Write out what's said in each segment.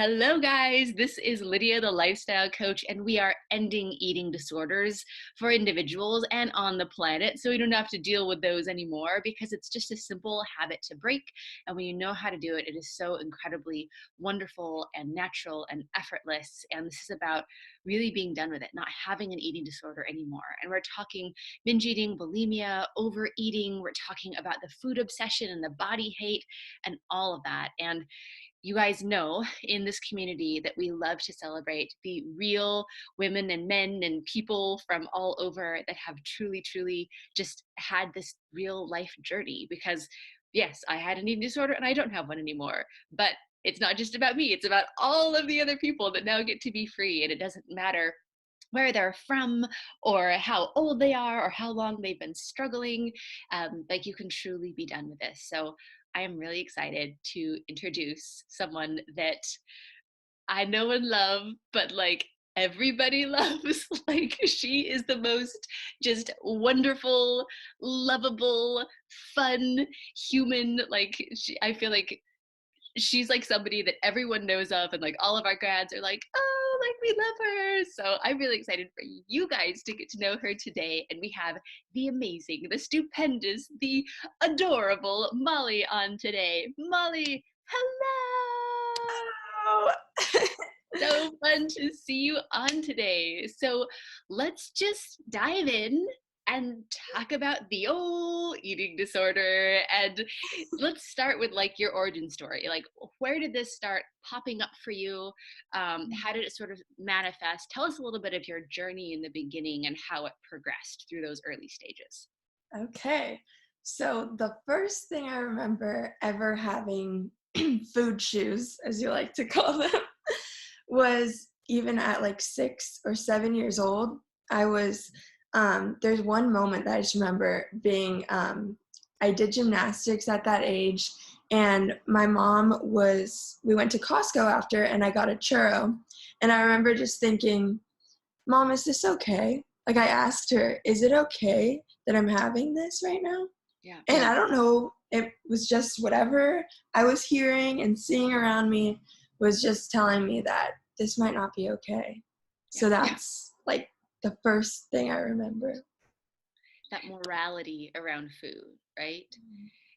Hello, guys. This is Lydia, the lifestyle coach, and we are ending eating disorders for individuals and on the planet so we don't have to deal with those anymore because it's just a simple habit to break. And when you know how to do it, it is so incredibly wonderful and natural and effortless. And this is about really being done with it, not having an eating disorder anymore. And we're talking binge eating, bulimia, overeating. We're talking about the food obsession and the body hate and all of that. And you guys know in this community that we love to celebrate the real women and men and people from all over that have truly just had this real life journey. Because yes, I had an eating disorder and I don't have one anymore, but it's not just about me. It's about all of the other people that now get to be free. And it doesn't matter where they're from or how old they are or how long they've been struggling. Like you can truly be done with this. So I am really excited to introduce someone that I know and love, but like everybody loves. Like she is the most just wonderful, lovable, fun human. Like I feel like she's like somebody that everyone knows of, and like all of our grads are like, oh, like we love her. So I'm really excited for you guys to get to know her today. And we have the amazing, the stupendous, the adorable Molly on today. Molly, hello. So fun to see you on today. So let's just dive in and talk about the old eating disorder. And let's start with like your origin story. Like, where did this start popping up for you? How did it sort of manifest? Tell us a little bit of your journey in the beginning and how it progressed through those early stages. Okay, so the first thing I remember ever having food shoes, as you like to call them, was even at like 6 or 7 years old. I was there's one moment that I just remember being, I did gymnastics at that age, and my mom we went to Costco after, and I got a churro, and I remember just thinking, Mom, is this okay? Like I asked her, is it okay that I'm having this right now? Yeah. And I don't know, it was just whatever I was hearing and seeing around me was just telling me that this might not be okay. So that's like the first thing I remember. That morality around food, right?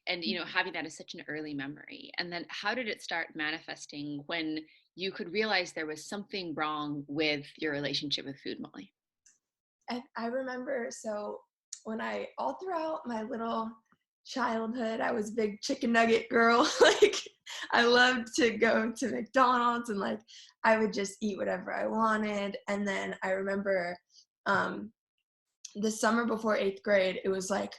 And, you know, having that as such an early memory. And then how did it start manifesting when you could realize there was something wrong with your relationship with food, Molly? I remember, so when all throughout my little childhood, I was a big chicken nugget girl. Like I loved to go to McDonald's and like I would just eat whatever I wanted. And then I remember the summer before 8th grade, it was like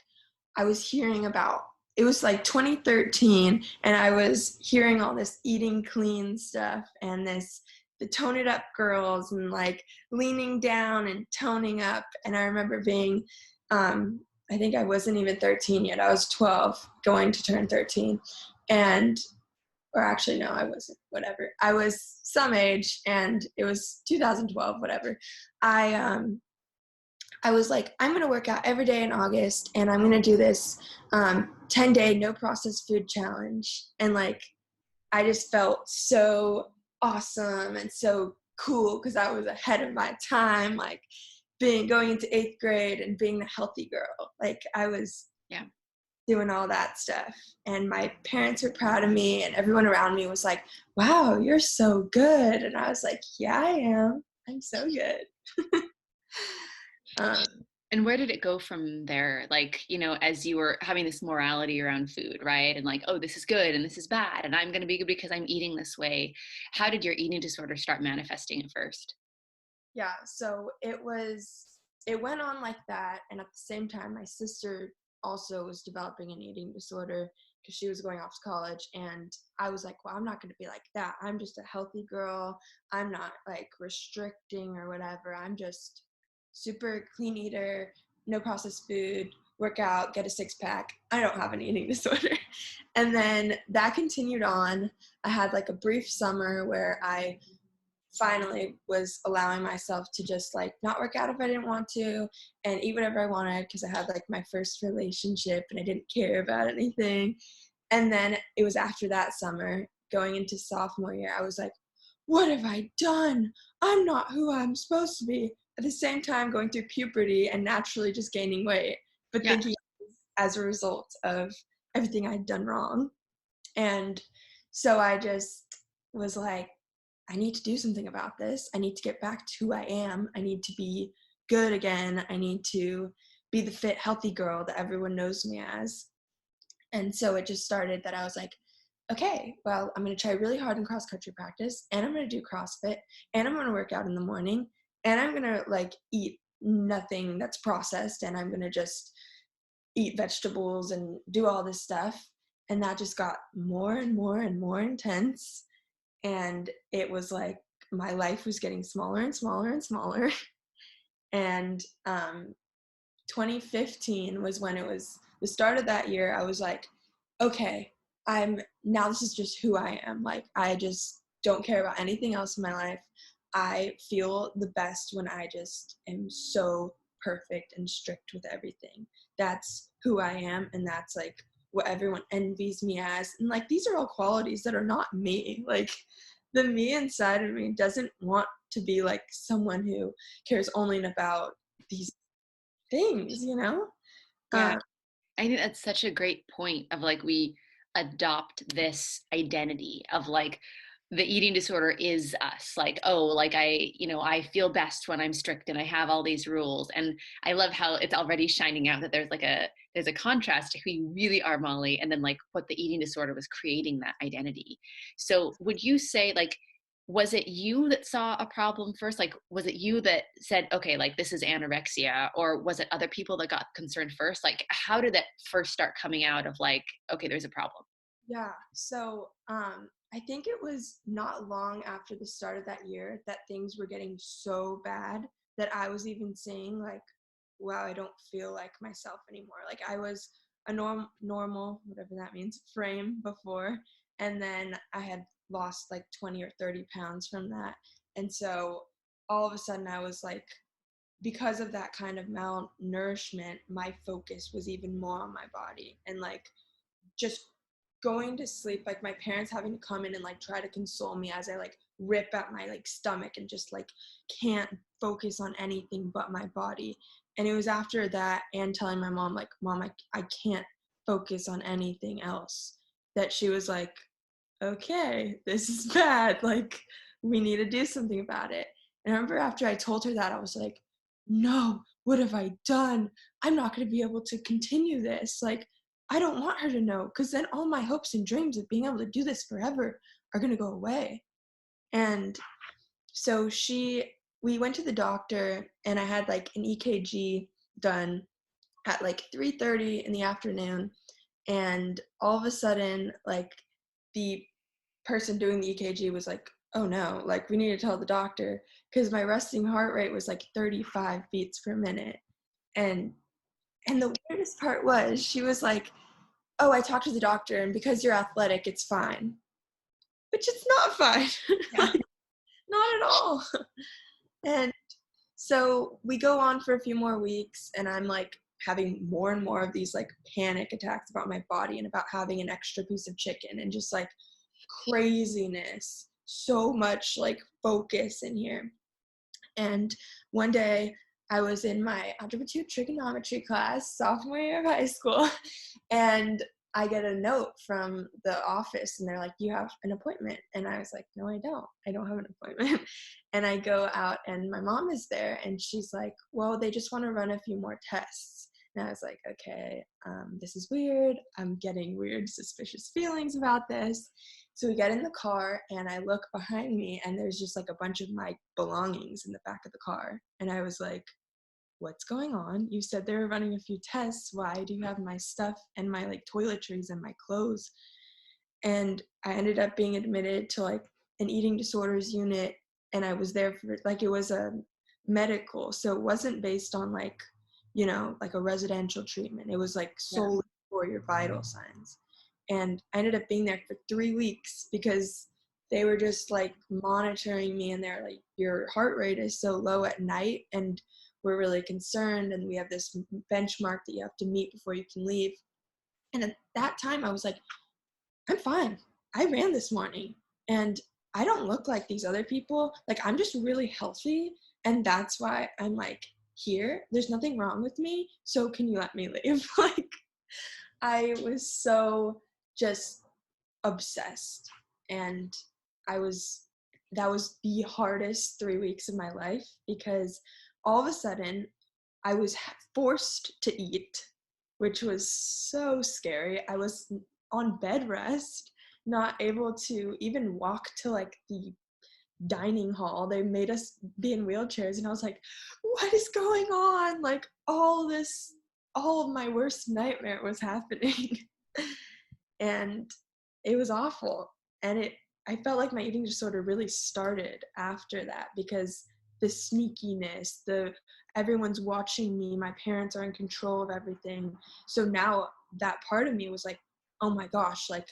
I was hearing about, it was like 2013, and I was hearing all this eating clean stuff and the tone it up girls and like leaning down and toning up. And I remember being, I think I wasn't even 13 yet. I was 12 going to turn 13. Or actually, no, I wasn't, whatever. I was some age and it was 2012, whatever. I was like, I'm going to work out every day in August, and I'm going to do this 10-day no processed food challenge. And like, I just felt so awesome and so cool because I was ahead of my time, like going into 8th grade and being the healthy girl. Like I was doing all that stuff. And my parents were proud of me, and everyone around me was like, wow, you're so good. And I was like, yeah, I am. I'm so good. And where did it go from there? Like, you know, as you were having this morality around food, right? And like, oh, this is good and this is bad, and I'm going to be good because I'm eating this way. How did your eating disorder start manifesting at first? Yeah, so it went on like that. And at the same time, my sister also was developing an eating disorder because she was going off to college. And I was like, well, I'm not going to be like that. I'm just a healthy girl. I'm not like restricting or whatever. I'm just super clean eater, no processed food, work out, get a 6-pack. I don't have an eating disorder. And then that continued on. I had like a brief summer where I finally was allowing myself to just like not work out if I didn't want to and eat whatever I wanted because I had like my first relationship and I didn't care about anything. And then it was after that summer going into sophomore year, I was like, what have I done? I'm not who I'm supposed to be. At the same time, going through puberty and naturally just gaining weight, but Yeah. thinking as a result of everything I'd done wrong. And so I just was like, I need to do something about this. I need to get back to who I am. I need to be good again. I need to be the fit, healthy girl that everyone knows me as. And so it just started that I was like, okay, well, I'm going to try really hard in cross country practice, and I'm going to do CrossFit, and I'm going to work out in the morning, and I'm going to like eat nothing that's processed, and I'm going to just eat vegetables and do all this stuff. And that just got more and more and more intense. And it was like my life was getting smaller and smaller and smaller. And 2015 was when it was the start of that year. I was like, okay, now this is just who I am. Like, I just don't care about anything else in my life. I feel the best when I just am so perfect and strict with everything. That's who I am, and that's like what everyone envies me as. And like, these are all qualities that are not me. Like, the me inside of me doesn't want to be like someone who cares only about these things, you know? Yeah. I think that's such a great point of like we adopt this identity of like the eating disorder is us. Like, oh, like I feel best when I'm strict and I have all these rules. And I love how it's already shining out that there's a contrast to who you really are, Molly, and then like what the eating disorder was creating that identity. So would you say like was it you that saw a problem first? Like, was it you that said, okay, like this is anorexia, or was it other people that got concerned first? Like, how did that first start coming out of like, okay, there's a problem? Yeah. So I think it was not long after the start of that year that things were getting so bad that I was even saying like, wow, I don't feel like myself anymore. Like, I was a normal, whatever that means, frame before. And then I had lost like 20 or 30 pounds from that. And so all of a sudden I was like, because of that kind of malnourishment, my focus was even more on my body. And like, just going to sleep, like my parents having to come in and like try to console me as I like rip at my like stomach and just like can't focus on anything but my body. And it was after that, and telling my mom like, mom, I can't focus on anything else, that she was like, okay, this is bad, like we need to do something about it. And I remember after I told her that, I was like, no, what have I done? I'm not going to be able to continue this. Like, I don't want her to know, because then all my hopes and dreams of being able to do this forever are going to go away. And so we went to the doctor, and I had like an EKG done at like 3:30 in the afternoon. And all of a sudden, like, the person doing the EKG was like, oh no, like we need to tell the doctor, because my resting heart rate was like 35 beats per minute. And the weirdest part was, she was like, oh, I talked to the doctor, and because you're athletic, it's fine. Which it's not fine. Yeah. Like, not at all. And so we go on for a few more weeks, and I'm like having more and more of these like panic attacks about my body and about having an extra piece of chicken, and just like craziness. So much like focus in here. And one day I was in my algebra 2 trigonometry class, sophomore year of high school, and I get a note from the office, and they're like, you have an appointment. And I was like, no, I don't. I don't have an appointment. And I go out, and my mom is there, and she's like, well, they just want to run a few more tests. And I was like, okay, this is weird. I'm getting weird, suspicious feelings about this. So we get in the car, and I look behind me, and there's just like a bunch of my belongings in the back of the car. And I was like, what's going on? You said they were running a few tests. Why do you have my stuff and my like toiletries and my clothes? And I ended up being admitted to like an eating disorders unit. And I was there for like, it was a medical. So it wasn't based on like, like a residential treatment. It was like Yeah. solely for your vital signs. And I ended up being there for 3 weeks, because they were just like monitoring me, and they're like, your heart rate is so low at night, and we're really concerned, and we have this benchmark that you have to meet before you can leave. And at that time I was like, I'm fine. I ran this morning. And I don't look like these other people. Like, I'm just really healthy, and that's why I'm like here. There's nothing wrong with me. So can you let me live? Like, I was so just obsessed, and I was that was the hardest 3 weeks of my life, because all of a sudden I was forced to eat, which was so scary. I was on bed rest, not able to even walk to like the dining hall. They made us be in wheelchairs, and I was like, what is going on? Like, all of my worst nightmare was happening. And it was awful. And I felt like my eating disorder really started after that, because the sneakiness, the everyone's watching me, my parents are in control of everything. So now that part of me was like, oh my gosh, like,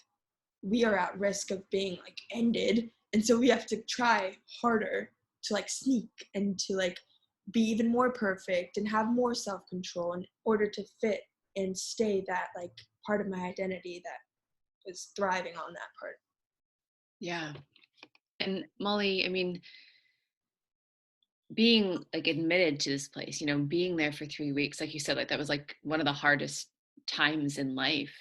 we are at risk of being like ended, and so we have to try harder to like sneak and to like be even more perfect and have more self-control in order to fit and stay that like part of my identity that was thriving on that part. Yeah. And Molly, I mean, being like admitted to this place, being there for 3 weeks, like you said, like that was like one of the hardest times in life.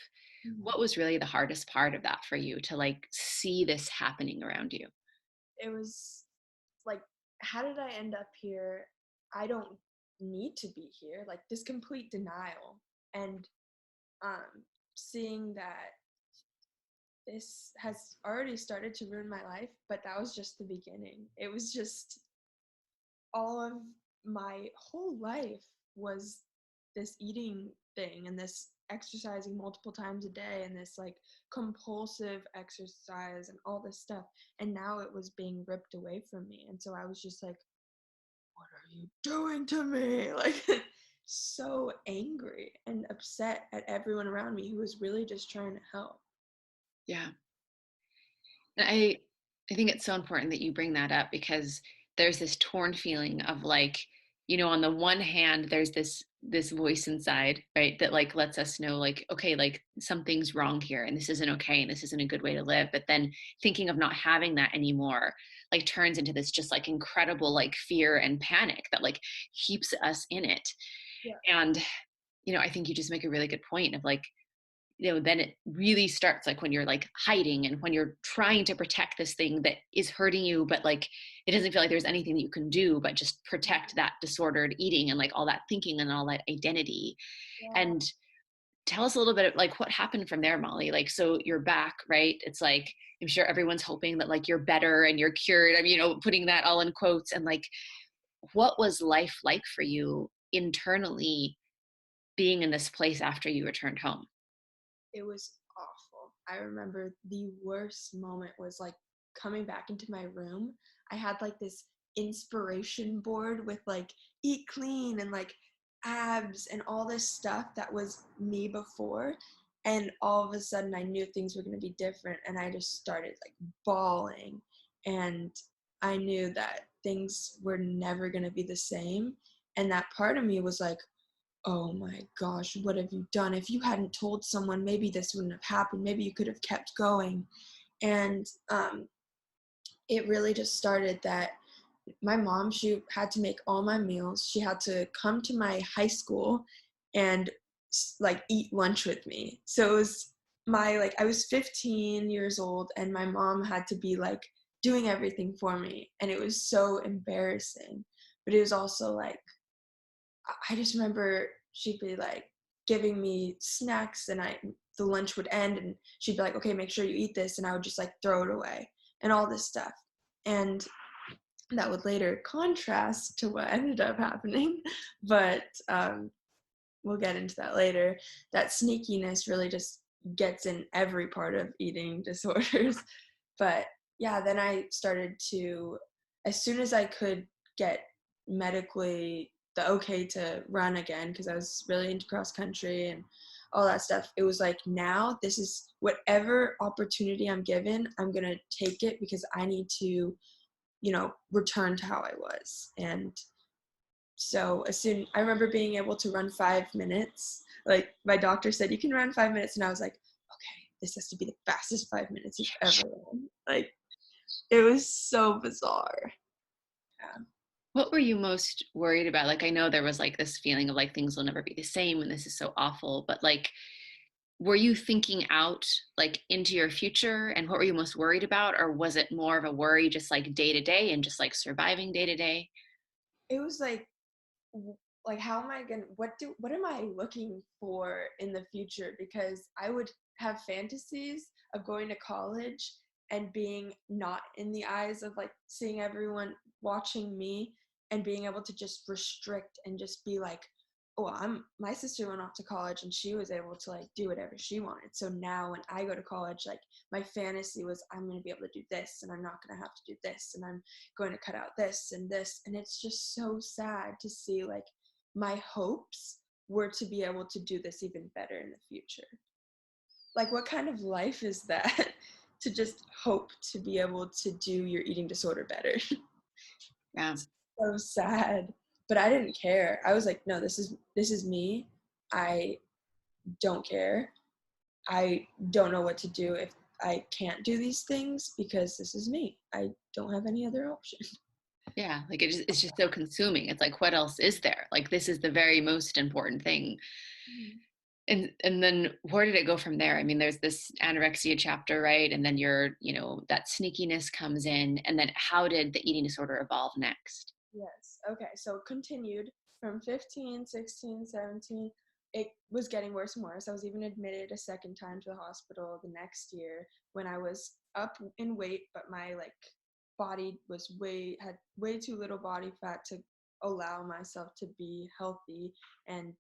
Mhm. What was really the hardest part of that for you, to like see this happening around you? It was like, how did I end up here? I don't need to be here. Like, this complete denial, and um seeing that this has already started to ruin my life, but that was just the beginning. It was just all of my whole life was this eating thing, and this exercising multiple times a day, and this like compulsive exercise and all this stuff. And now it was being ripped away from me. And so I was just like, what are you doing to me? Like, so angry and upset at everyone around me who was really just trying to help. Yeah. And I think it's so important that you bring that up, because there's this torn feeling of like, on the one hand, there's this voice inside, right, that like lets us know like, okay, like something's wrong here and this isn't okay and this isn't a good way to live. But then thinking of not having that anymore like turns into this just like incredible like fear and panic that like keeps us in it. Yeah. And I think you just make a really good point of like, then it really starts like when you're like hiding and when you're trying to protect this thing that is hurting you, but like it doesn't feel like there's anything that you can do but just protect that disordered eating and like all that thinking and all that identity. Yeah. And tell us a little bit of like what happened from there, Molly. Like, so you're back, right? It's like, I'm sure everyone's hoping that like you're better and you're cured. I mean, putting that all in quotes. And like, what was life like for you internally being in this place after you returned home? It was awful. I remember the worst moment was like coming back into my room. I had like this inspiration board with like eat clean and like abs and all this stuff that was me before. And all of a sudden I knew things were going to be different, and I just started like bawling. And I knew that things were never going to be the same. And that part of me was like, oh my gosh, what have you done? If you hadn't told someone, maybe this wouldn't have happened. Maybe you could have kept going. And it really just started that my mom, she had to make all my meals. She had to come to my high school and like eat lunch with me. So it was I was 15 years old, and my mom had to be like doing everything for me. And it was so embarrassing. But it was also like, I just remember she'd be like giving me snacks, and the lunch would end, and she'd be like, okay, make sure you eat this, and I would just like throw it away and all this stuff. And that would later contrast to what ended up happening. But we'll get into that later. That sneakiness really just gets in every part of eating disorders. But yeah, then I started to, as soon as I could get medically the okay to run again, because I was really into cross country and all that stuff, it was like, now this is whatever opportunity I'm given, I'm gonna take it, because I need to, return to how I was. And so I remember being able to run 5 minutes. Like, my doctor said, you can run 5 minutes. And I was like, okay, this has to be the fastest 5 minutes you've ever run. Like, It was so bizarre. Yeah. What were you most worried about? Like, I know there was like this feeling of like things will never be the same and this is so awful, but like, were you thinking out like into your future and what were you most worried about? Or was it more of a worry just like day to day and just like surviving day to day? It was like how am I gonna what am I looking for in the future? Because I would have fantasies of going to college and being not in the eyes of like seeing everyone watching me and being able to just restrict and just be like, oh, my sister went off to college and she was able to like do whatever she wanted. So now when I go to college, like my fantasy was I'm going to be able to do this and I'm not going to have to do this and I'm going to cut out this and this. And it's just so sad to see like my hopes were to be able to do this even better in the future. Like, what kind of life is that? To just hope to be able to do your eating disorder better. Yeah. So sad. But I didn't care. I was like, no, this is me. I don't care. I don't know what to do if I can't do these things because this is me. I don't have any other option. Yeah. Like it's just so consuming. It's like, what else is there? Like, this is the very most important thing. And then where did it go from there? I mean, there's this anorexia chapter, right? And then that sneakiness comes in. And then how did the eating disorder evolve next? Yes. Okay. So continued from 15, 16, 17. It was getting worse and worse. I was even admitted a second time to the hospital the next year when I was up in weight, but my like body had way too little body fat to allow myself to be healthy and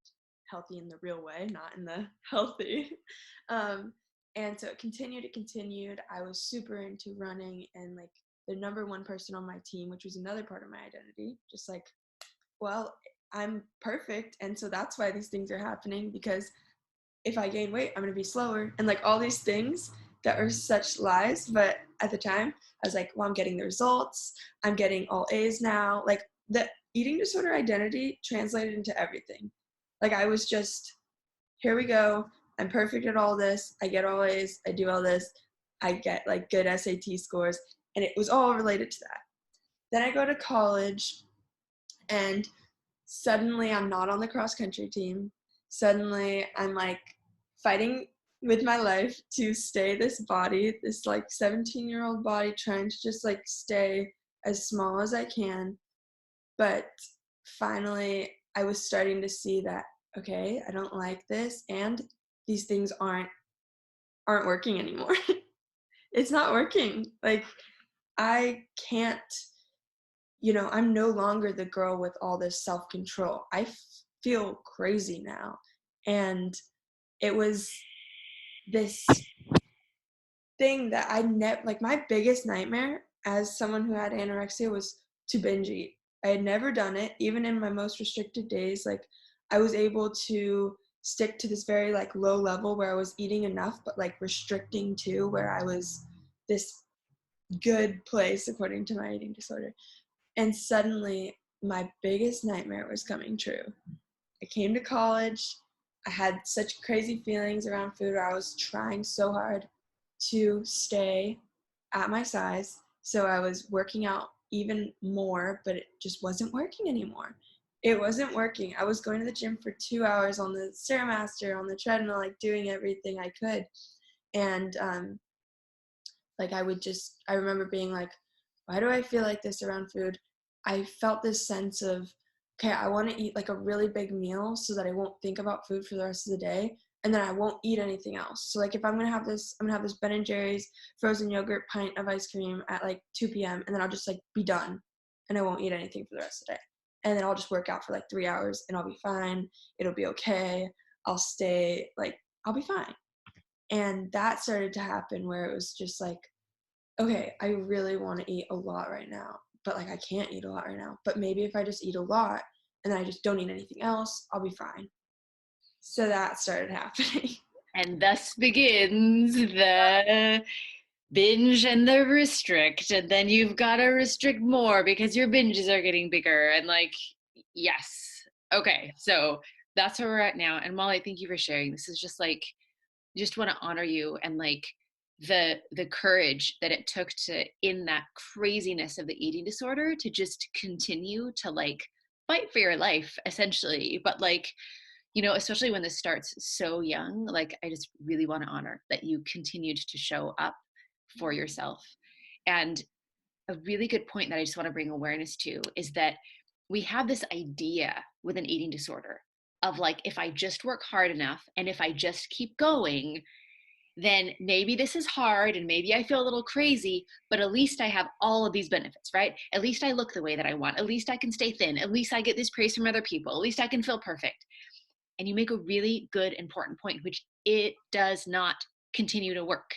healthy in the real way, not in the healthy. Um, and so it continued. I was super into running and like the number one person on my team, which was another part of my identity. Just like, well, I'm perfect. And so that's why these things are happening because if I gain weight, I'm going to be slower. And like all these things that are such lies. But at the time, I was like, well, I'm getting the results. I'm getting all A's now. Like the eating disorder identity translated into everything. Like I was just, here we go. I'm perfect at all this. I get all A's. I do all this. I get like good SAT scores. And it was all related to that. Then I go to college and suddenly I'm not on the cross country team. Suddenly I'm like fighting with my life to stay this body, this like 17-year-old body, trying to just like stay as small as I can. But finally I was starting to see that, okay, I don't like this and these things aren't working anymore. It's not working. Like I can't, I'm no longer the girl with all this self-control. I feel crazy now. And it was this thing that I never, like my biggest nightmare as someone who had anorexia was to binge eat. I had never done it, even in my most restricted days. Like I was able to stick to this very like low level where I was eating enough, but like restricting too, where I was this good place according to my eating disorder. And suddenly my biggest nightmare was coming true. I came to college. I had such crazy feelings around food. I was trying so hard to stay at my size. So I was working out even more, but it just wasn't working anymore. It wasn't working. I was going to the gym for 2 hours on the Stairmaster, on the treadmill, like doing everything I could. And like I remember being like, why do I feel like this around food? I felt this sense of, okay, I want to eat like a really big meal so that I won't think about food for the rest of the day. And then I won't eat anything else. So like if I'm going to have this, I'm going to have this Ben and Jerry's frozen yogurt pint of ice cream at like 2 p.m. And then I'll just like be done and I won't eat anything for the rest of the day. And then I'll just work out for like 3 hours and I'll be fine. It'll be okay. I'll be fine. And that started to happen where it was just like, okay, I really want to eat a lot right now, but like I can't eat a lot right now. But maybe if I just eat a lot and then I just don't eat anything else, I'll be fine. So that started happening. And thus begins the binge and the restrict. And then you've got to restrict more because your binges are getting bigger. And like, yes. Okay. So that's where we're at now. And Molly, thank you for sharing. This is just like, just want to honor you and like the courage that it took to, in that craziness of the eating disorder, to just continue to like fight for your life essentially. But like, you know, especially when this starts so young, like I just really want to honor that you continued to show up for yourself. And a really good point that I just want to bring awareness to is that we have this idea with an eating disorder of like, if I just work hard enough and if I just keep going, then maybe this is hard and maybe I feel a little crazy, but at least I have all of these benefits, right? At least I look the way that I want. At least I can stay thin. At least I get this praise from other people. At least I can feel perfect. And you make a really good, important point, which it does not continue to work.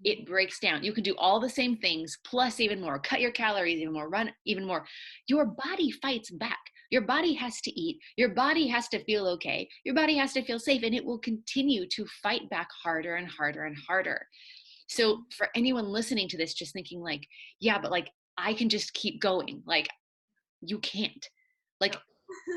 It breaks down. You can do all the same things, plus even more, cut your calories even more, run even more. Your body fights back. Your body has to eat. Your body has to feel okay. Your body has to feel safe, and it will continue to fight back harder and harder and harder. So for anyone listening to this, just thinking like, yeah, but like, I can just keep going. Like, you can't. Like,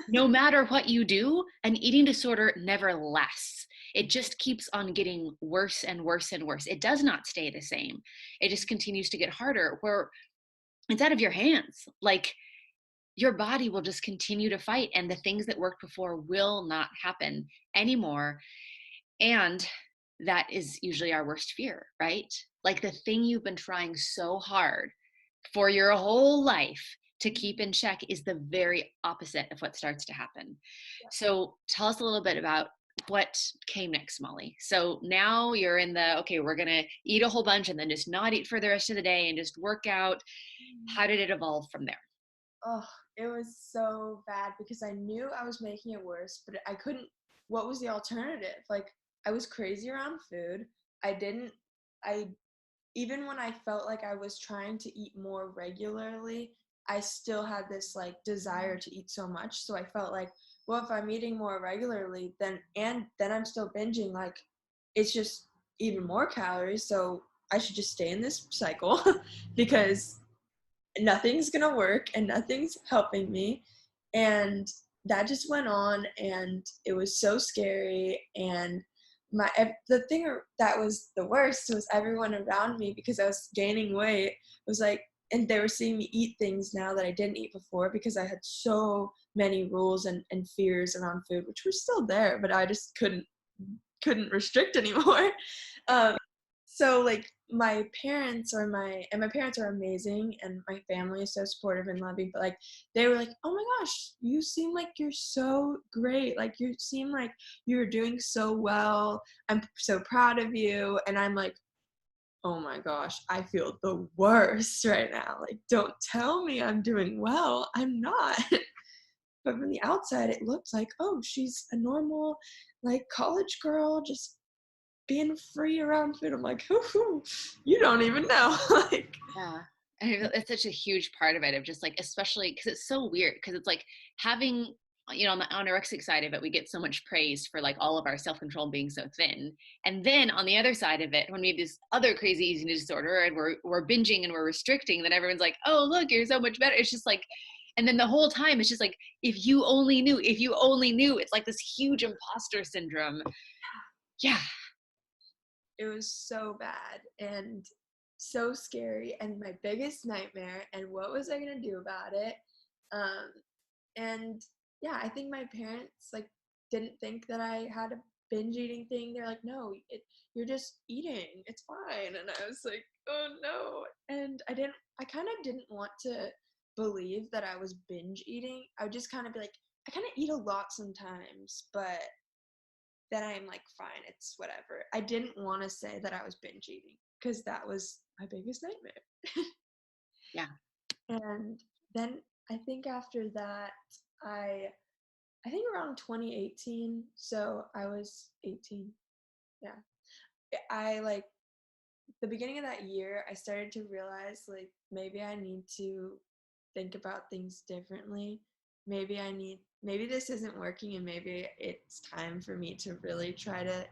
no matter what you do, an eating disorder never lasts. It just keeps on getting worse and worse and worse. It does not stay the same. It just continues to get harder, where it's out of your hands. Like, your body will just continue to fight, and the things that worked before will not happen anymore. And that is usually our worst fear, right? Like, the thing you've been trying so hard for your whole life to keep in check is the very opposite of what starts to happen. So tell us a little bit about what came next, Molly. So now you're in the, okay, we're going to eat a whole bunch and then just not eat for the rest of the day and just work out. How did it evolve from there? Oh, it was so bad because I knew I was making it worse, but I couldn't. What was the alternative? Like, I was crazy around food. I didn't, I, even when I felt like I was trying to eat more regularly, I still had this like desire to eat so much. So I felt like, well, if I'm eating more regularly, then I'm still binging, like it's just even more calories. So I should just stay in this cycle because nothing's gonna work and nothing's helping me. And that just went on, and it was so scary. And the thing that was the worst was everyone around me, because I was gaining weight, was like, and they were seeing me eat things now that I didn't eat before, because I had so many rules and fears around food, which were still there, but I just couldn't restrict anymore. um, so like my parents are amazing, and my family is so supportive and loving, but like they were like, oh my gosh, you seem like you're so great, like you seem like you're doing so well, I'm so proud of you. And I'm like, oh my gosh, I feel the worst right now, like don't tell me I'm doing well, I'm not. But from the outside it looks like, oh, she's a normal like college girl, just being free around food. I'm like, hoo, you don't even know. Like, Yeah. And it's such a huge part of it, of just like, especially because it's so weird, because it's like having, you know, on the anorexic side of it, we get so much praise for like all of our self-control being so thin. And then on the other side of it, when we have this other crazy eating disorder and we're binging and we're restricting, then everyone's like, oh, look, you're so much better. It's just like, and then the whole time it's just like, if you only knew, if you only knew, it's like this huge imposter syndrome. Yeah. it was so bad and so scary and my biggest nightmare. And what was I gonna do about it? Um, and yeah, I think my parents like didn't think that I had a binge eating thing. They're like, no, you're just eating, it's fine. And I was like, oh no. And I kind of didn't want to believe that I was binge eating. I would just kind of be like, I kind of eat a lot sometimes, but then I'm like, fine, it's whatever. I didn't want to say that I was binge eating because that was my biggest nightmare. Yeah. And then I think after that, I I think around 2018, so I was 18. Yeah. I like the beginning of that year, I started to realize like maybe I need to think about things differently. Maybe this isn't working, and maybe it's time for me to really try to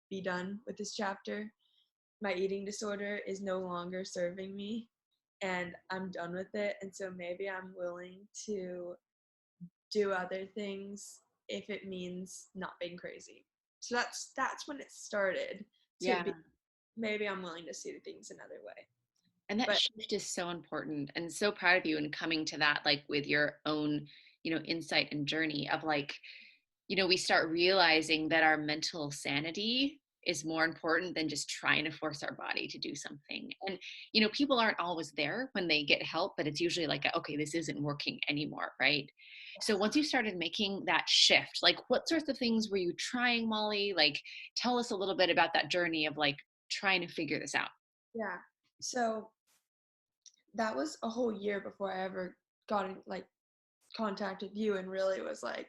be done with this chapter. My eating disorder is no longer serving me, and I'm done with it. And so maybe I'm willing to do other things if it means not being crazy. So that's when it started to Yeah. be. maybe I'm willing to see the things another way. And that But shift is so important, and so proud of you in coming to that, like with your own, insight and journey of like, we start realizing that our mental sanity is more important than just trying to force our body to do something. And, people aren't always there when they get help, but it's usually like, okay, this isn't working anymore, right? So once you started making that shift, like what sorts of things were you trying, Molly? Like, tell us a little bit about that journey of like trying to figure this out. yeah, so that was a whole year before I ever got in like contact with you and really was like,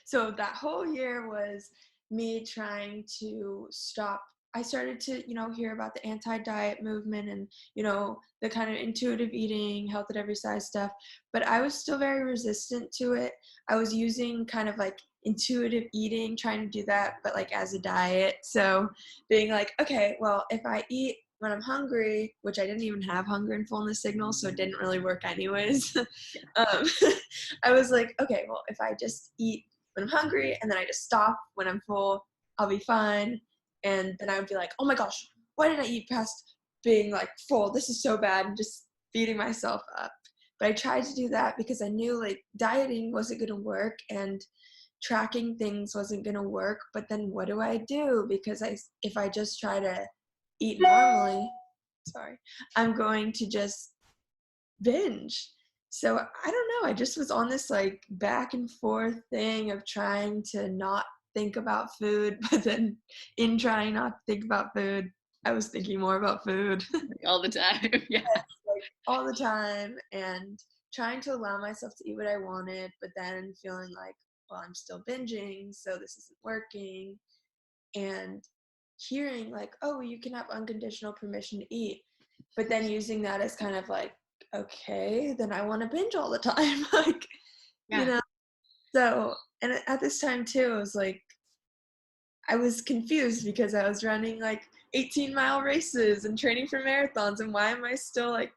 so that whole year was me trying to stop. I started to, hear about the anti-diet movement and, the kind of intuitive eating, health at every size stuff, but I was still very resistant to it. I was using kind of like intuitive eating, trying to do that, but like as a diet. So being like, okay, well, if I eat when I'm hungry, which I didn't even have hunger and fullness signals, so it didn't really work anyways. um, I was like, okay, well, if I just eat when I'm hungry and then I just stop when I'm full, I'll be fine. And then I would be like, oh my gosh, why did I eat past being like full? This is so bad, and just beating myself up. But I tried to do that because I knew like dieting wasn't going to work and tracking things wasn't going to work. But then what do I do? Because if I just try to eat normally, sorry, I'm going to just binge. So I don't know. I just was on this like back and forth thing of trying to not think about food, but then in trying not to think about food, I was thinking more about food. All the time. Yeah. Like all the time, and trying to allow myself to eat what I wanted, but then feeling like, well, I'm still binging, so this isn't working. And hearing like, oh, you can have unconditional permission to eat, but then using that as kind of like, okay, then I want to binge all the time. Like, you Yeah. know, so, and at this time too, it was like, I was confused because I was running like 18-mile races and training for marathons. And why am I still like,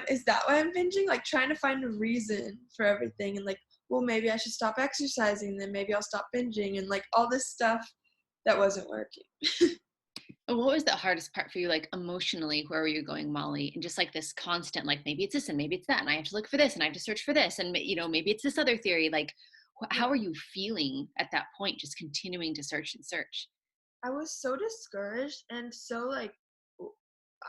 is that why I'm binging? Like trying to find a reason for everything. And like, well, maybe I should stop exercising. Then maybe I'll stop binging and like all this stuff that wasn't working. And what was the hardest part for you, like emotionally? Where were you going, Molly? And just like this constant, like maybe it's this and maybe it's that, and I have to look for this and I have to search for this, and maybe it's this other theory. Like, how are you feeling at that point? Just continuing to search and search. I was so discouraged and so like,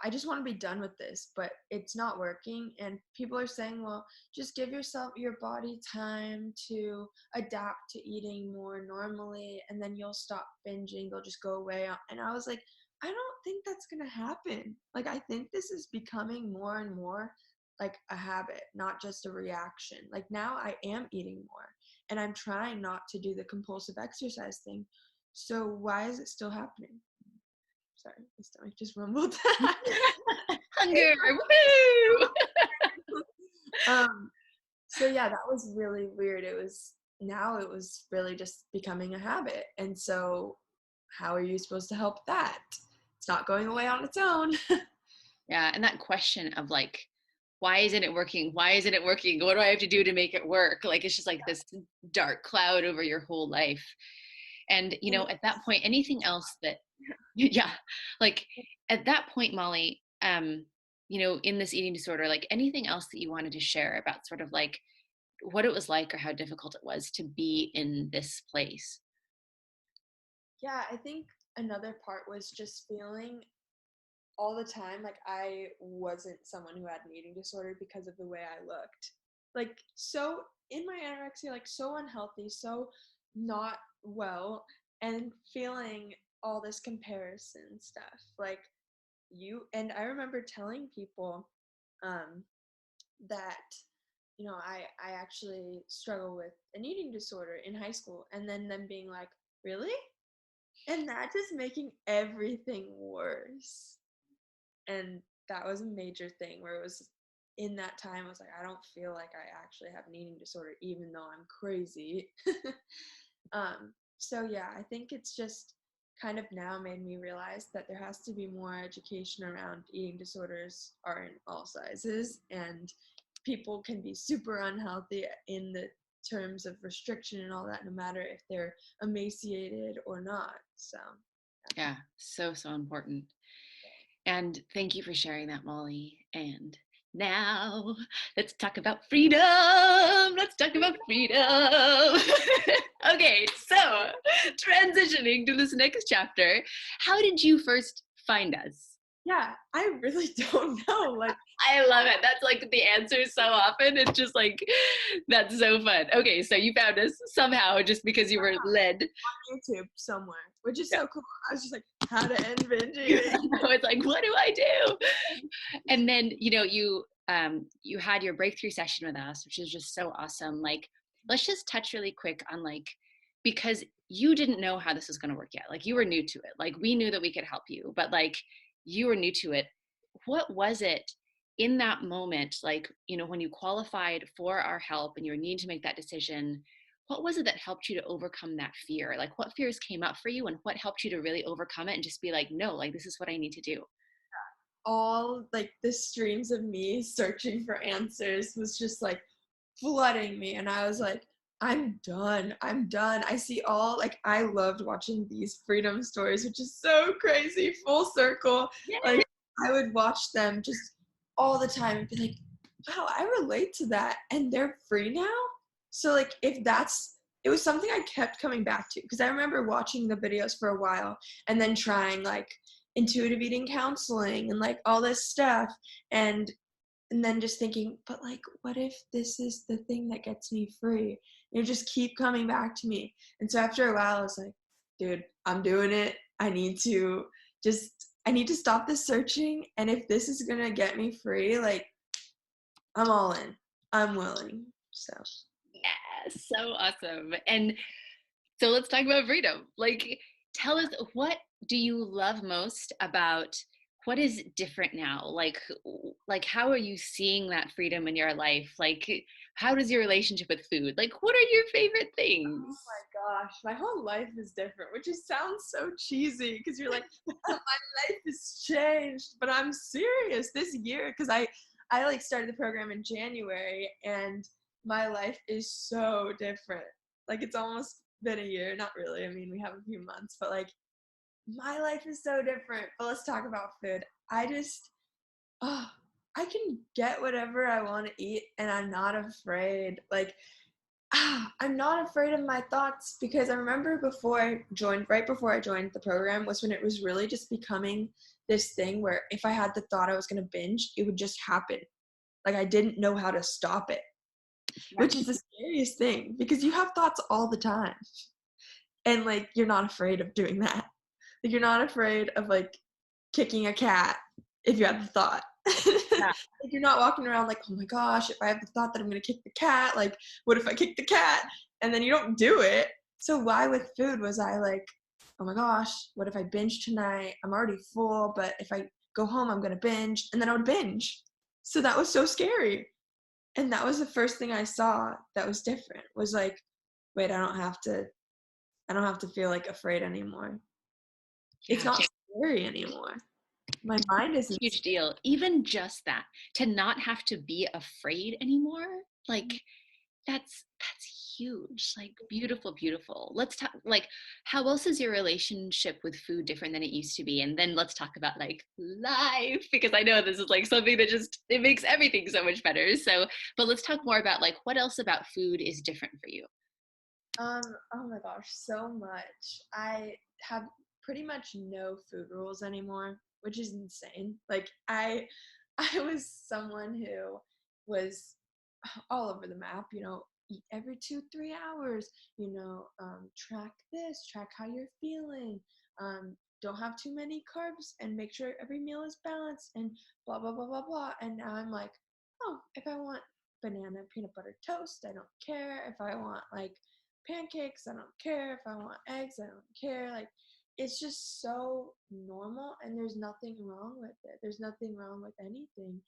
I just want to be done with this, but it's not working. And people are saying, well, just give your body time to adapt to eating more normally, and then you'll stop binging. They'll just go away. And I was like, I don't think that's going to happen. Like, I think this is becoming more and more like a habit, not just a reaction. Like, now I am eating more and I'm trying not to do the compulsive exercise thing. So, why is it still happening? Sorry, my stomach just rumbled. Hunger, woo! um, so yeah, that was really weird. It was really just becoming a habit. And so how are you supposed to help that? It's not going away on its own. Yeah, and that question of like, why isn't it working? Why isn't it working? What do I have to do to make it work? Like, it's just like this dark cloud over your whole life. And at that point, anything else that yeah, like at that point, Molly, in this eating disorder, like anything else that you wanted to share about sort of like what it was like or how difficult it was to be in this place? Yeah, I think another part was just feeling all the time like I wasn't someone who had an eating disorder because of the way I looked. Like, so in my anorexia, like so unhealthy, so not well, and feeling all this comparison stuff. Like, and I remember telling people um that I actually struggle with an eating disorder in high school, and then them being like, really? And that just making everything worse. And that was a major thing where it was in that time I was like, I don't feel like I actually have an eating disorder even though I'm crazy. So yeah, I think it's just kind of now made me realize that there has to be more education around eating disorders are in all sizes, and people can be super unhealthy in the terms of restriction and all that, no matter if they're emaciated or not. So Yeah, so, so important. And thank you for sharing that, Molly. And now let's talk about freedom. Let's talk about freedom. Okay, so transitioning to this next chapter, how did you first find us? Yeah, I really don't know. Like, I love it. That's like the answer so often. It's just like, that's so fun. Okay, so you found us somehow just because you were led. on YouTube somewhere, which is so cool. I was just like, how to end binge I eating. know, it's like, what do I do? And then, you had your breakthrough session with us, which is just so awesome. Like, let's just touch really quick on, like, because you didn't know how this was going to work yet. Like, you were new to it. Like, we knew that we could help you, but like, you were new to it. What was it in that moment, like, when you qualified for our help and you need to make that decision? What was it that helped you to overcome that fear? Like, what fears came up for you and what helped you to really overcome it and just be like, no, like, this is what I need to do? All like the streams of me searching for answers was just like flooding me, and I was like, I'm done. I see all, like, I loved watching these freedom stories, which is so crazy, full circle. Yeah. Like, I would watch them just all the time and be like, wow, I relate to that, and they're free now. So like, if that's, it was something I kept coming back to, because I remember watching the videos for a while and then trying like intuitive eating counseling and like all this stuff, and then just thinking, but like, what if this is the thing that gets me free? And it just keep coming back to me. And so after a while I was like, dude, I'm doing it. I need to stop this searching, and if this is gonna get me free, like, I'm all in. I'm willing. So Yeah, so awesome. And so let's talk about freedom. Like, tell us, what do you love most about what is different now? Like how are you seeing that freedom in your life? Like, how does your relationship with food? Like, what are your favorite things? gosh, my whole life is different, which just sounds so cheesy because you're like, oh, my life has changed. But I'm serious this year, because I like started the program in January, and my life is so different. Like, it's almost been a year. Not really. I mean, we have a few months, but like, my life is so different. But let's talk about food. I just, oh, I can get whatever I want to eat, and I'm not afraid. Like, I'm not afraid of my thoughts, because I remember right before I joined the program was when it was really just becoming this thing where if I had the thought I was going to binge, it would just happen. Like, I didn't know how to stop it, Yeah. which is the scariest thing, because you have thoughts all the time. And like, you're not afraid of doing that. Like, you're not afraid of like kicking a cat if you have the thought. Yeah. Like, you're not walking around like, oh my gosh, if I have the thought that I'm gonna kick the cat, like, what if I kick the cat? And then you don't do it. So why with food was I like, oh my gosh, what if I binge tonight? I'm already full, but if I go home, I'm gonna binge, and then I would binge. So that was so scary. And that was the first thing I saw that was different, was like, wait, I don't have to feel like afraid anymore. It's Yeah. not scary anymore. My mind isn't Huge deal. Even just that, to not have to be afraid anymore, like, that's huge. Like, beautiful, beautiful. Let's talk, like, how else is your relationship with food different than it used to be? And then let's talk about like life, because I know this is like something that just, it makes everything so much better. So, but let's talk more about like what else about food is different for you. Um, oh my gosh, so much. I have pretty much no food rules anymore, which is insane. Like, I was someone who was all over the map, eat every 2-3 hours, track this, track how you're feeling, don't have too many carbs, and make sure every meal is balanced, and blah blah blah blah blah. And now I'm like, oh, if I want banana peanut butter toast, I don't care. If I want like pancakes, I don't care. If I want eggs, I don't care. Like, it's just so normal, and there's nothing wrong with it. There's nothing wrong with anything.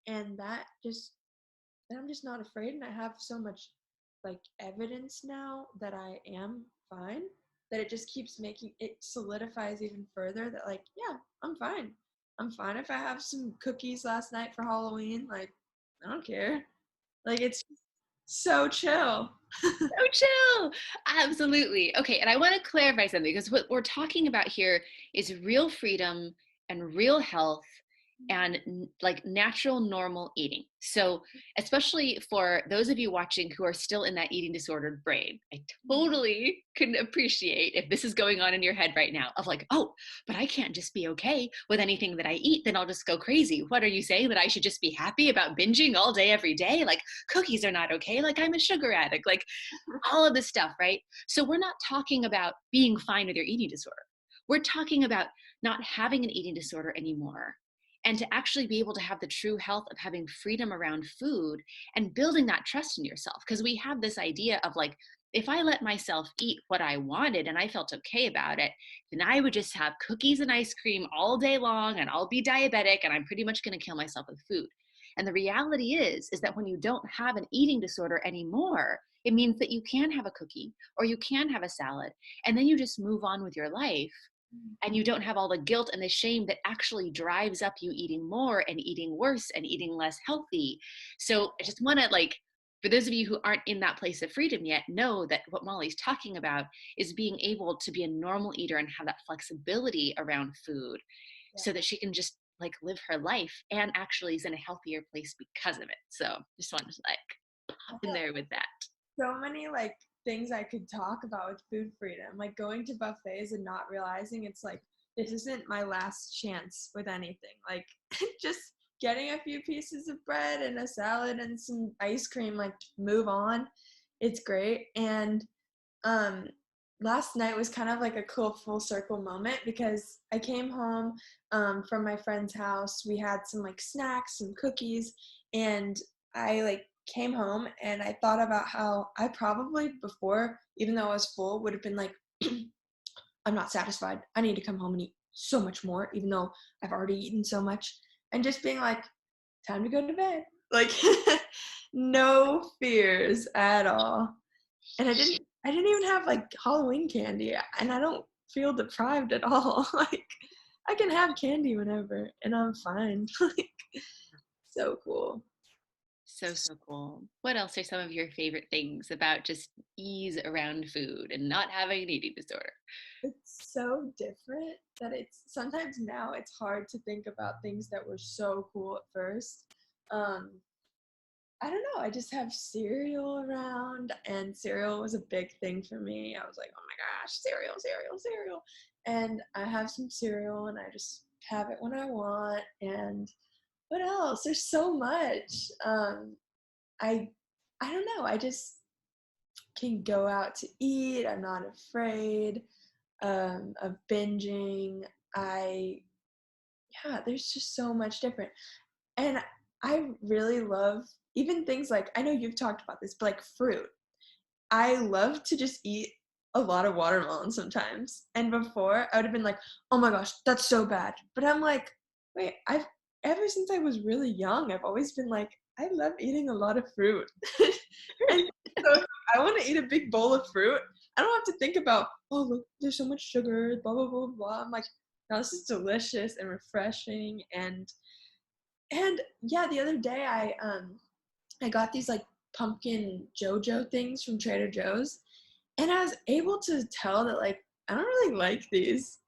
And I'm just not afraid, and I have so much like evidence now that I am fine, that it just keeps making it solidifies even further that like, yeah, I'm fine. I'm fine if I have some cookies last night for Halloween. Like, I don't care. Like, it's so chill. So chill. Absolutely. Okay. And I want to clarify something because what we're talking about here is real freedom and real health and like natural, normal eating. So, especially for those of you watching who are still in that eating disordered brain, I totally can appreciate if this is going on in your head right now of like, oh, but I can't just be okay with anything that I eat. Then I'll just go crazy. What are you saying? That I should just be happy about binging all day, every day? Like, cookies are not okay. Like, I'm a sugar addict. Like, all of this stuff, right? So we're not talking about being fine with your eating disorder. We're talking about not having an eating disorder anymore and to actually be able to have the true health of having freedom around food and building that trust in yourself. Because we have this idea of like, if I let myself eat what I wanted and I felt okay about it, then I would just have cookies and ice cream all day long and I'll be diabetic and I'm pretty much going to kill myself with food. And the reality is that when you don't have an eating disorder anymore, it means that you can have a cookie or you can have a salad, and then you just move on with your life and you don't have all the guilt and the shame that actually drives up you eating more and eating worse and eating less healthy. So I just want to like, for those of you who aren't in that place of freedom yet, know that what Molly's talking about is being able to be a normal eater and have that flexibility around food Yeah. so that she can just like live her life and actually is in a healthier place because of it. So just wanted to like pop in there with that. So many like things I could talk about with food freedom, like going to buffets and not realizing it's like this isn't my last chance with anything. Like just getting a few pieces of bread and a salad and some ice cream, like move on. It's great. And um last night was kind of like a cool full circle moment because I came home from my friend's house. We had some like snacks and cookies, and I like came home and I thought about how I probably before, even though I was full, would have been like, I'm not satisfied. I need to come home and eat so much more, even though I've already eaten so much. And just being like, time to go to bed. Like no fears at all. And I didn't even have like Halloween candy, and I don't feel deprived at all. Like I can have candy whenever and I'm fine. Like so cool. So, so cool. What else are some of your favorite things about just ease around food and not having an eating disorder? It's so different that it's sometimes now it's hard to think about things that were so cool at first. Um, I don't know. I just have cereal around, and cereal was a big thing for me. I was like, oh my gosh, cereal, cereal, cereal. And I have some cereal, and I just have it when I want. And what else? There's so much. I I don't know. I just can go out to eat. I'm not afraid of binging. I Yeah, there's just so much different. And I really love even things like I know you've talked about this, but like fruit. I love to just eat a lot of watermelon sometimes. And before I would have been like, oh my gosh, that's so bad. But I'm like, wait, I've ever since I was really young, I've always been like, I love eating a lot of fruit. And so if I want to eat a big bowl of fruit, I don't have to think about, oh look, there's so much sugar, blah blah blah blah. I'm like, no, this is delicious and refreshing. And yeah, the other day I got these like pumpkin JoJo things from Trader Joe's, and I was able to tell that like I don't really like these.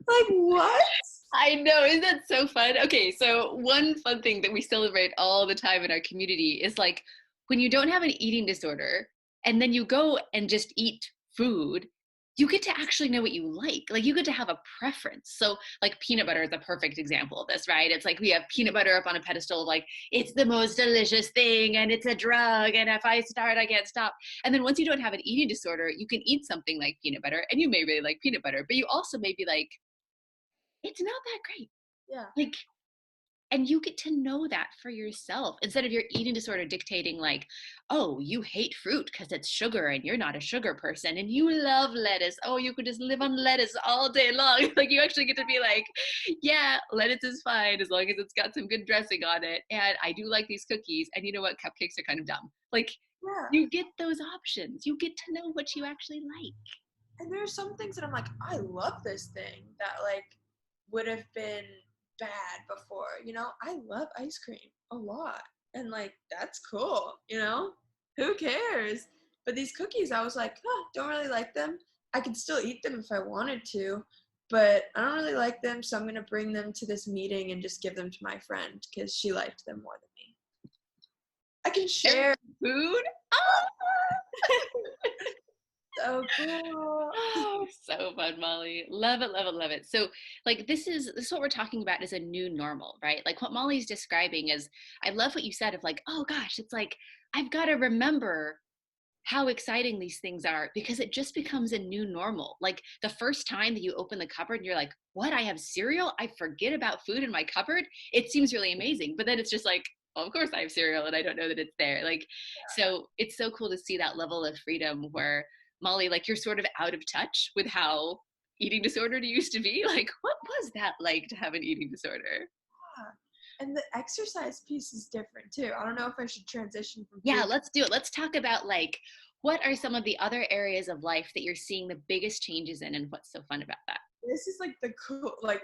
Like what? I know, isn't that so fun? Okay, so one fun thing that we celebrate all the time in our community is like when you don't have an eating disorder and then you go and just eat food, you get to actually know what you like. Like you get to have a preference. So like peanut butter is a perfect example of this, right? It's like we have peanut butter up on a pedestal of like it's the most delicious thing and it's a drug and if I start I can't stop. And then once you don't have an eating disorder, you can eat something like peanut butter and you may really like peanut butter, but you also may be like it's not that great. Yeah. Like, and you get to know that for yourself instead of your eating disorder dictating, like, oh, you hate fruit because it's sugar and you're not a sugar person and you love lettuce. Oh, you could just live on lettuce all day long. Like, you actually get to be like, yeah, lettuce is fine as long as it's got some good dressing on it. And I do like these cookies. And you know what? Cupcakes are kind of dumb. Like, Yeah. you get those options. You get to know what you actually like. And there are some things that I'm like, I love this thing that like would have been bad before. You know, I love ice cream a lot. And like, that's cool, you know? Who cares? But these cookies, I was like, oh, don't really like them. I could still eat them if I wanted to, but I don't really like them, so I'm going to bring them to this meeting and just give them to my friend because she liked them more than me. I can share food. Oh! So cool. Oh, so fun, Molly. Love it, love it, love it. So, like, this is what we're talking about is a new normal, right? Like what Molly's describing is, I love what you said of like, oh gosh, it's like I've got to remember how exciting these things are because it just becomes a new normal. Like the first time that you open the cupboard and you're like, what? I have cereal? I forget about food in my cupboard? It seems really amazing. But then it's just like, well, of course I have cereal and I don't know that it's there. Like, so it's so cool to see that level of freedom where Molly, like you're sort of out of touch with how eating disordered used to be. Like, what was that like to have an eating disorder? Yeah. And the exercise piece is different too. I don't know if I should transition from Yeah, food. let's do it. Let's talk about like what are some of the other areas of life that you're seeing the biggest changes in and what's so fun about that? This is like the cool, like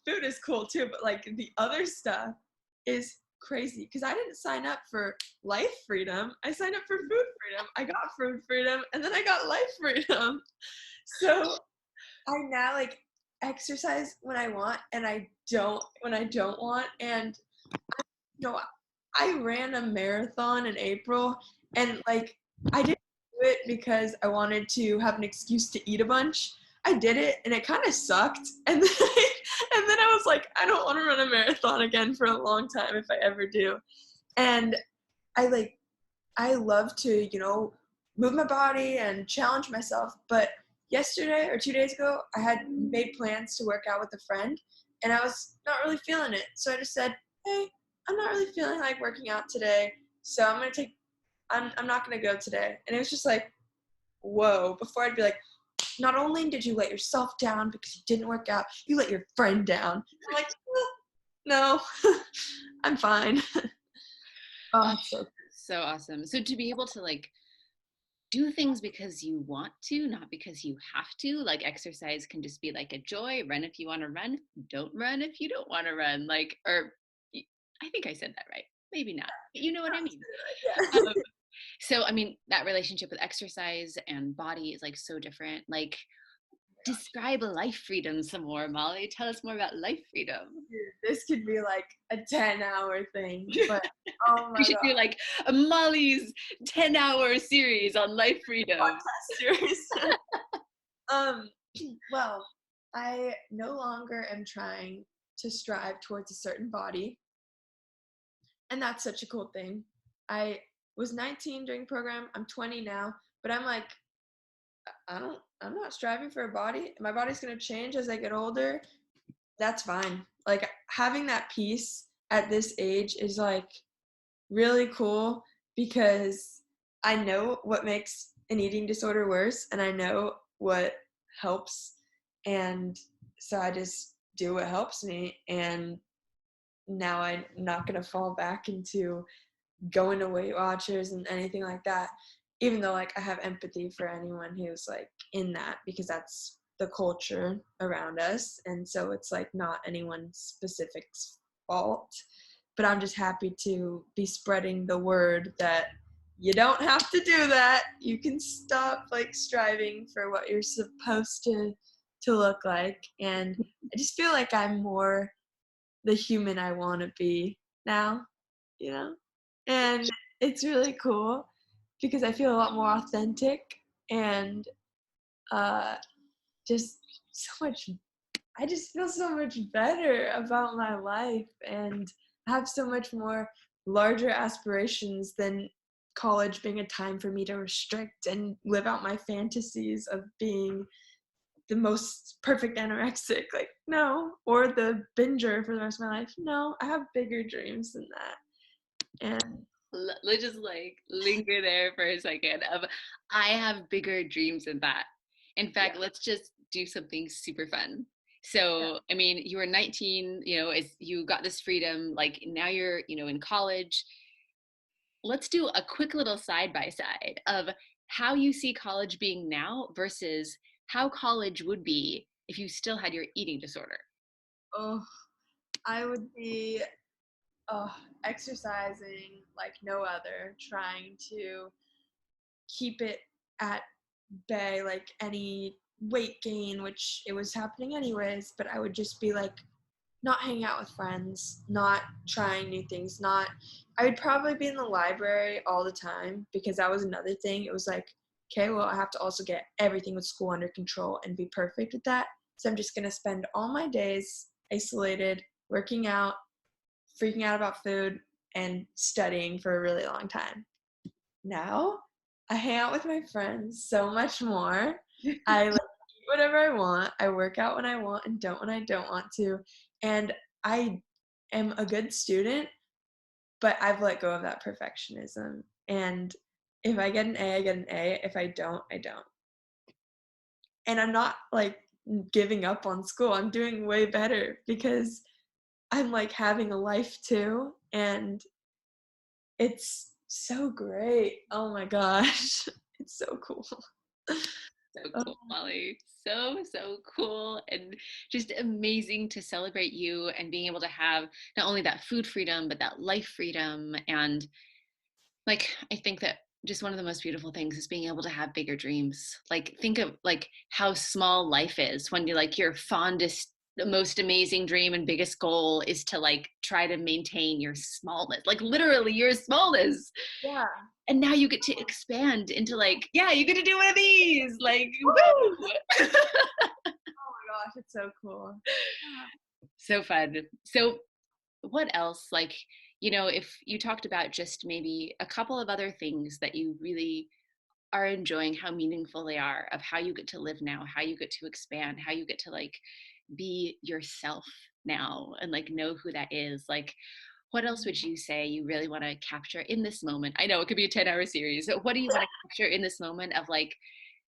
food is cool too, but like the other stuff is crazy because I didn't sign up for life freedom. I signed up for food freedom. I got food freedom and then I got life freedom. So I now like exercise when I want and I don't when I don't want. And you know, I ran a marathon in April and like I didn't do it because I wanted to have an excuse to eat a bunch. I did it and it kind of sucked. And then I was like, I don't want to run a marathon again for a long time if I ever do. And I love to, move my body and challenge myself. But yesterday or 2 days ago, I had made plans to work out with a friend and I was not really feeling it. So I just said, hey, I'm not really feeling like working out today. So I'm not going to go today. And it was just like, whoa, before I'd be like, not only did you let yourself down because you didn't work out, you let your friend down. I'm like, no, I'm fine. Oh, Oh, it's so so awesome. So to be able to like do things because you want to, not because you have to, like exercise can just be like a joy. Run if you want to run, don't run if you don't want to run. Like, or I think I said that right. Maybe not. But you know what I mean? yeah. So, I mean, that relationship with exercise and body is like so different. Like, describe life freedom some more, Molly. Tell us more about life freedom. Dude, this could be like a 10-hour thing, but oh We my should do god, like a Molly's 10-hour series on life freedom. podcast series. um, well, I no longer am trying to strive towards a certain body, and that's such a cool thing. I was 19 during program. I'm 20 now, but I'm like, I'm not striving for a body. My body's gonna change as I get older. That's fine. Like having that peace at this age is like really cool because I know what makes an eating disorder worse and I know what helps. And so I just do what helps me. And now I'm not going to fall back into going to Weight Watchers and anything like that. Even though like I have empathy for anyone who's like in that because that's the culture around us. And so it's like not anyone's specific fault, but I'm just happy to be spreading the word that you don't have to do that. You can stop like striving for what you're supposed to look like. And I just feel like I'm more the human I want to be now, you know? And it's really cool because I feel a lot more authentic and uh just so much I just feel so much better about my life and have so much more larger aspirations than college being a time for me to restrict and live out my fantasies of being the most perfect anorexic. Like, no. Or the binger for the rest of my life. No, I have bigger dreams than that. And Let's just like linger there for a second of I have bigger dreams than that. In fact, yeah, let's just do something super fun. yeah. So, I mean, you were 19, as you got this freedom, like now you're, in college. Let's do a quick little side by side of how you see college being now versus how college would be if you still had your eating disorder. Oh, I would be Exercising like no other, trying to keep it at bay, like any weight gain, which it was happening anyways, but I would just be like not hanging out with friends, not trying new things, not I would probably be in the library all the time because that was another thing. It was like, okay, well, I have to also get everything with school under control and be perfect with that. So I'm just going to spend all my days isolated, working out, freaking out about food, and studying for a really long time. Now, I hang out with my friends so much more. I like eat whatever I want. I work out when I want and don't when I don't want to. And I am a good student, but I've let go of that perfectionism. And if I get an A, I get an A. If I don't, I don't. And I'm not like giving up on school. I'm doing way better because I'm like having a life too. And it's so great. Oh my gosh. It's so cool. So cool, Molly. So cool. And just amazing to celebrate you and being able to have not only that food freedom, but that life freedom. And like, I think that just one of the most beautiful things is being able to have bigger dreams. Like, think of like how small life is when you like your fondest, the most amazing dream and biggest goal is to like try to maintain your smallness, like literally your smallness. Yeah. And now you get to expand into like, yeah, you get to do one of these, like, Woo! woo! Oh my gosh, it's so cool. So fun. So what else, like, if you talked about just maybe a couple of other things that you really are enjoying how meaningful they are, of how you get to live now, how you get to expand, how you get to like be yourself now and like know who that is, like what else would you say you really want to capture in this moment? I know it could be a 10-hour series, but what do you want to capture in this moment of like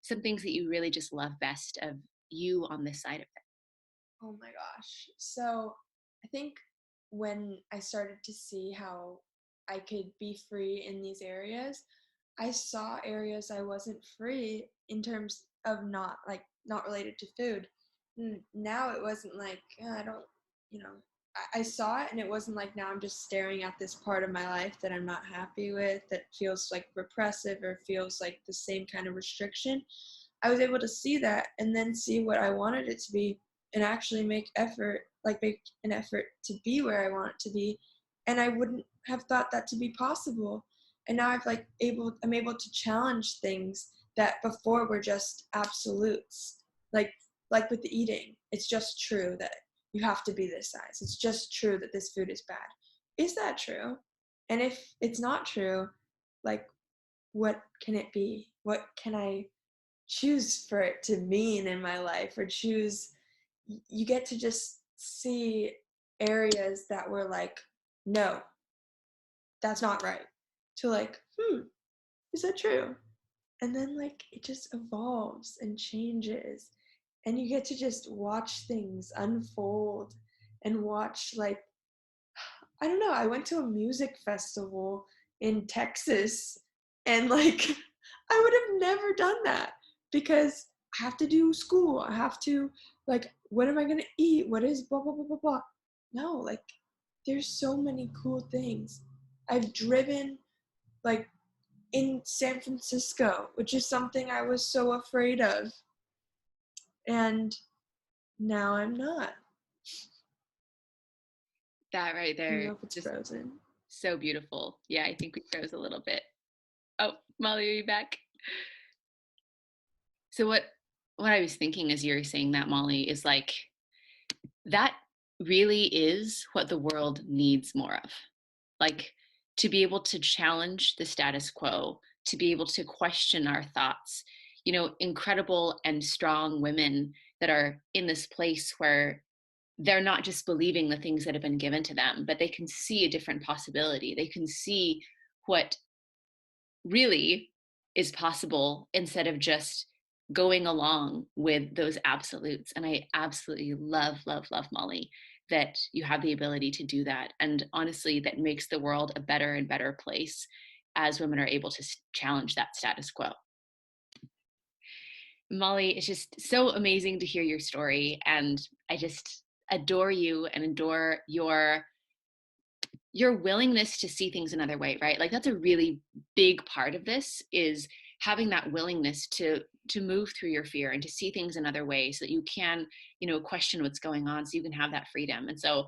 some things that you really just love best of you on this side of it? Oh my gosh. So I think when I started to see how I could be free in these areas, I saw areas I wasn't free in terms of not related to food. Now it wasn't like I don't, you know, I saw it and it wasn't like now I'm just staring at this part of my life that I'm not happy with, that feels like repressive or feels like the same kind of restriction. I was able to see that and then see what I wanted it to be and actually make an effort to be where I want it to be. And I wouldn't have thought that to be possible. And now I'm able to challenge things that before were just absolutes. Like like with the eating, it's just true that you have to be this size. It's just true that this food is bad. Is that true? And if it's not true, like what can it be? What can I choose for it to mean in my life, or choose you get to just see areas that were like, no, that's not right, to like, is that true? And then like it just evolves and changes, and you get to just watch things unfold and watch like, I don't know, I went to a music festival in Texas and like I would have never done that because I have to do school. I have to like, what am I gonna eat? What is blah blah blah blah blah. No, like there's so many cool things. I've driven like in San Francisco, which is something I was so afraid of. And now I'm not. That right I don't there, know if it's just frozen. so beautiful. Yeah, I think we froze a little bit. Oh, Molly, are you back? So what I was thinking as you were saying that, Molly, is like that really is what the world needs more of. Like to be able to challenge the status quo, to be able to question our thoughts. Incredible and strong women that are in this place where they're not just believing the things that have been given to them, but they can see a different possibility. They can see what really is possible instead of just going along with those absolutes. And I absolutely love, love, love, Molly, that you have the ability to do that. And honestly, that makes the world a better and better place as women are able to challenge that status quo. Molly, it's just so amazing to hear your story. And I just adore you and adore your your willingness to see things another way, right? Like that's a really big part of this, is having that willingness to move through your fear and to see things another way so that you can, question what's going on, so you can have that freedom. And so,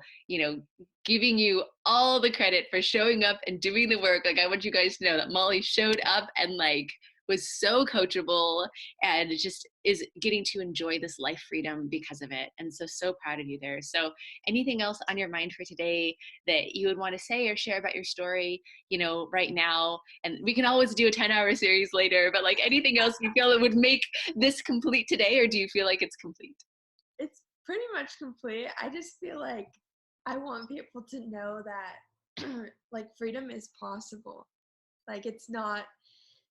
giving you all the credit for showing up and doing the work. Like, I want you guys to know that Molly showed up and like was so coachable and just is getting to enjoy this life freedom because of it. And so proud of you there. So anything else on your mind for today that you would want to say or share about your story, right now? And we can always do a 10-hour series later, but like anything else you feel that would make this complete today, or do you feel like it's complete? It's pretty much complete. I just feel like I want people to know that like freedom is possible. Like it's not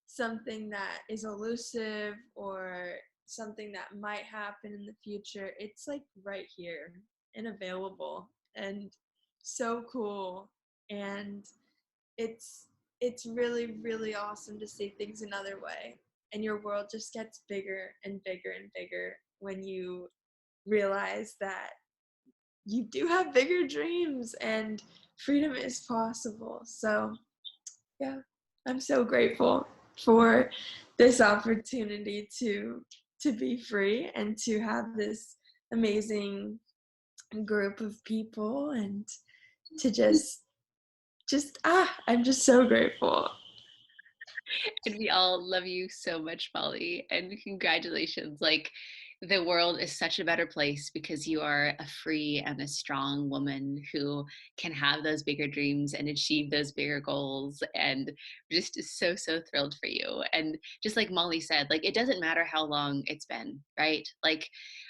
something that is elusive or something that might happen in the future. It's like right here and available and so cool. And it's really, really awesome to see things another way. And your world just gets bigger and bigger and bigger when you realize that you do have bigger dreams and freedom is possible. So yeah, I'm so grateful for this opportunity to be free and to have this amazing group of people, and to I'm just so grateful. And we all love you so much, Molly, and congratulations. Like, the world is such a better place because you are a free and a strong woman who can have those bigger dreams and achieve those bigger goals. And just so thrilled for you. And just like Molly said, like, it doesn't matter how long it's been, right? Like,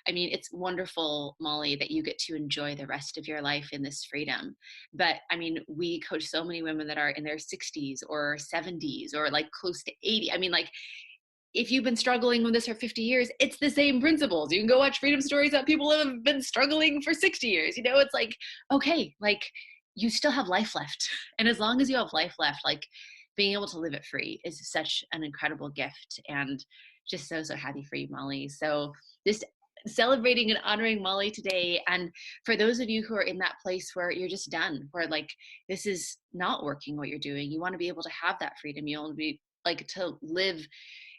I mean, it's wonderful, Molly, that you get to enjoy the rest of your life in this freedom. But I mean, we coach so many women that are in their 60s or 70s or like close to 80. I mean, like, if you've been struggling with this for 50 years, it's the same principles. You can go watch freedom stories about people who have been struggling for 60 years. It's like, okay, like, you still have life left. And as long as you have life left, like, being able to live it free is such an incredible gift. And just so happy for you, Molly. So just celebrating and honoring Molly today. And for those of you who are in that place where you're just done, where like, this is not working what you're doing, you want to be able to have that freedom. You want to be like, to live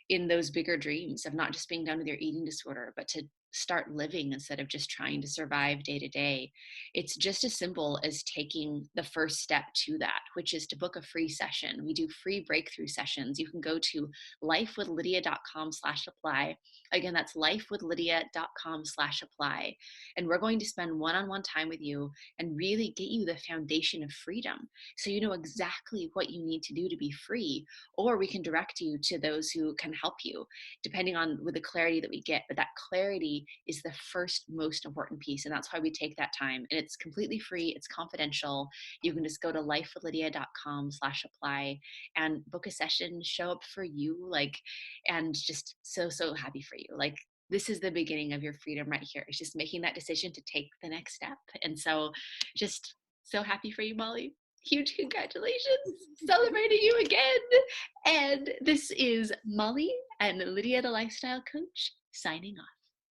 in those bigger dreams of not just being done with your eating disorder, but to start living instead of just trying to survive day to day. It's just as simple as taking the first step to that, which is to book a free session. We do free breakthrough sessions. You can go to lifewithlydia.com/apply. Again, that's lifewithlydia.com/apply. And we're going to spend one-on-one time with you and really get you the foundation of freedom, so you know exactly what you need to do to be free. Or we can direct you to those who can help you, depending on with the clarity that we get. But that clarity is the first most important piece. And that's why we take that time. And it's completely free. It's confidential. You can just go to lifewithlydia.com/apply and book a session, show up for you, like, and just so happy for you. Like, this is the beginning of your freedom right here. It's just making that decision to take the next step. And so just so happy for you, Molly. Huge congratulations, celebrating you again. And this is Molly and Lydia, the lifestyle coach, signing off.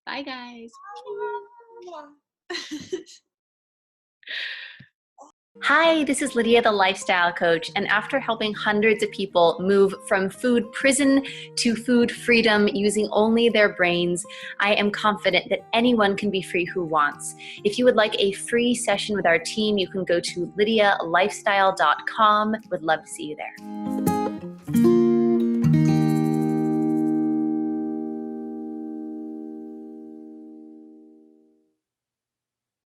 Bye, guys. Hi, this is Lydia, the lifestyle coach. And after helping hundreds of people move from food prison to food freedom using only their brains, I am confident that anyone can be free who wants. If you would like a free session with our team, you can go to lydialifestyle.com. Would love to see you there.